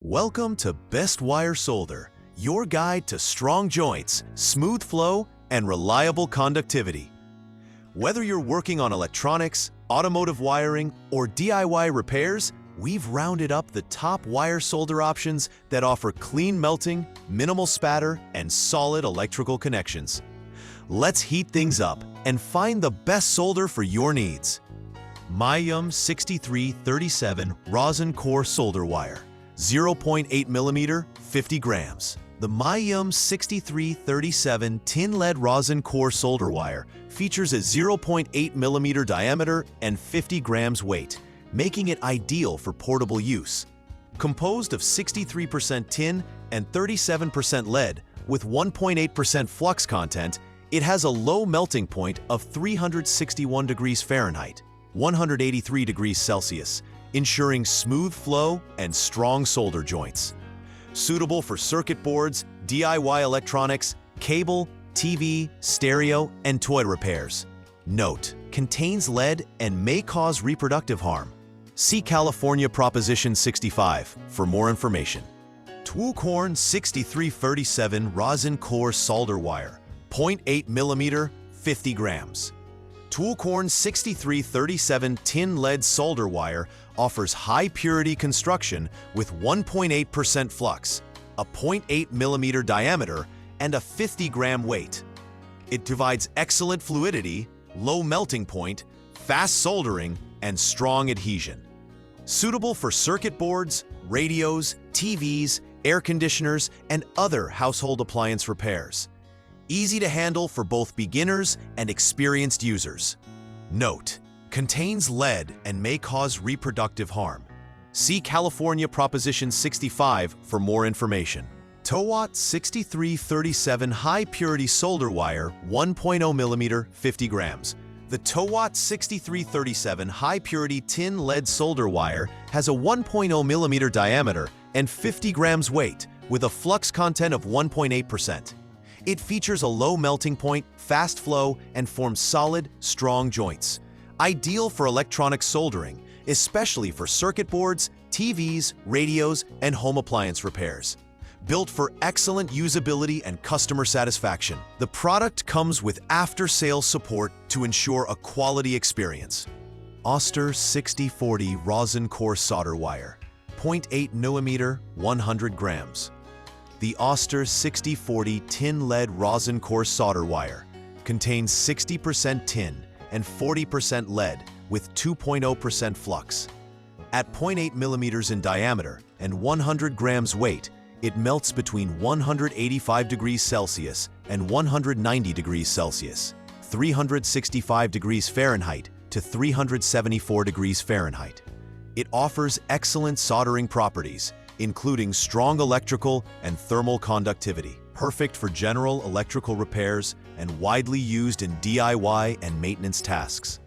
Welcome to Best Wire Solder, your guide to strong joints, smooth flow, and reliable conductivity. Whether you're working on electronics, automotive wiring, or DIY repairs, we've rounded up the top wire solder options that offer clean melting, minimal spatter, and solid electrical connections. Let's heat things up and find the best solder for your needs. MAIYUM 6337 Rosin Core Solder Wire. 0.8 millimeter, 50 grams. The MAIYUM 6337 tin lead rosin core solder wire features a 0.8 millimeter diameter and 50 grams weight, making it ideal for portable use. Composed of 63% tin and 37% lead with 1.8% flux content, it has a low melting point of 361 degrees Fahrenheit, 183 degrees Celsius, ensuring smooth flow and strong solder joints. Suitable for circuit boards, DIY electronics, cable, TV, stereo, and toy repairs. Note: contains lead and may cause reproductive harm. See California Proposition 65 for more information. Twocorn 6337 Rosin Core Solder Wire, 0.8 millimeter, 50 grams. Twocorn 6337 tin lead solder wire offers high-purity construction with 1.8% flux, a 0.8 millimeter diameter, and a 50-gram weight. It provides excellent fluidity, low melting point, fast soldering, and strong adhesion. Suitable for circuit boards, radios, TVs, air conditioners, and other household appliance repairs. Easy to handle for both beginners and experienced users. Note: contains lead and may cause reproductive harm. See California Proposition 65 for more information. TOWOT 6337 High Purity Solder Wire, 1.0 millimeter, 50 grams. The TOWOT 6337 High Purity Tin Lead Solder Wire has a 1.0 millimeter diameter and 50 grams weight with a flux content of 1.8%. It features a low melting point, fast flow, and forms solid, strong joints. Ideal for electronic soldering, especially for circuit boards, TVs, radios, and home appliance repairs. Built for excellent usability and customer satisfaction, the product comes with after-sales support to ensure a quality experience. AUSTOR 6040 Rosin Core Solder Wire, 0.8 millimeter, 100 grams. The AUSTOR 6040 tin lead rosin core solder wire contains 60% tin and 40% lead with 2.0% flux. At 0.8 millimeters in diameter and 100 grams weight, it melts between 185 degrees Celsius and 190 degrees Celsius, 365 degrees Fahrenheit to 374 degrees Fahrenheit. It offers excellent soldering properties, including strong electrical and thermal conductivity, perfect for general electrical repairs and widely used in DIY and maintenance tasks.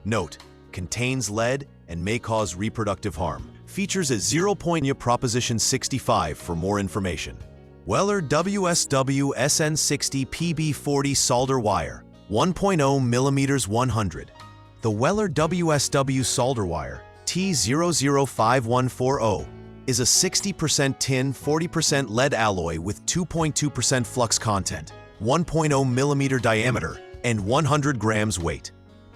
Note: contains lead and may cause reproductive harm. Features a 0.0 Proposition 65 for more information. Weller WSW SN60 PB40 Solder Wire, 1.0 millimeters, 100. The Weller WSW Solder Wire, T005140, is a 60% tin, 40% lead alloy with 2.2% flux content, 1.0 millimeter diameter, and 100 grams weight.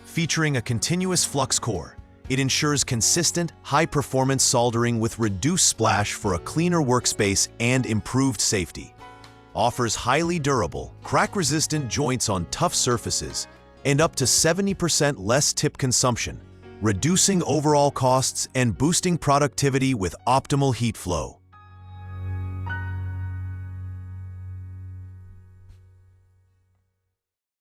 Featuring a continuous flux core, it ensures consistent, high-performance soldering with reduced splash for a cleaner workspace and improved safety. Offers highly durable, crack-resistant joints on tough surfaces and up to 70% less tip consumption, reducing overall costs and boosting productivity with optimal heat flow.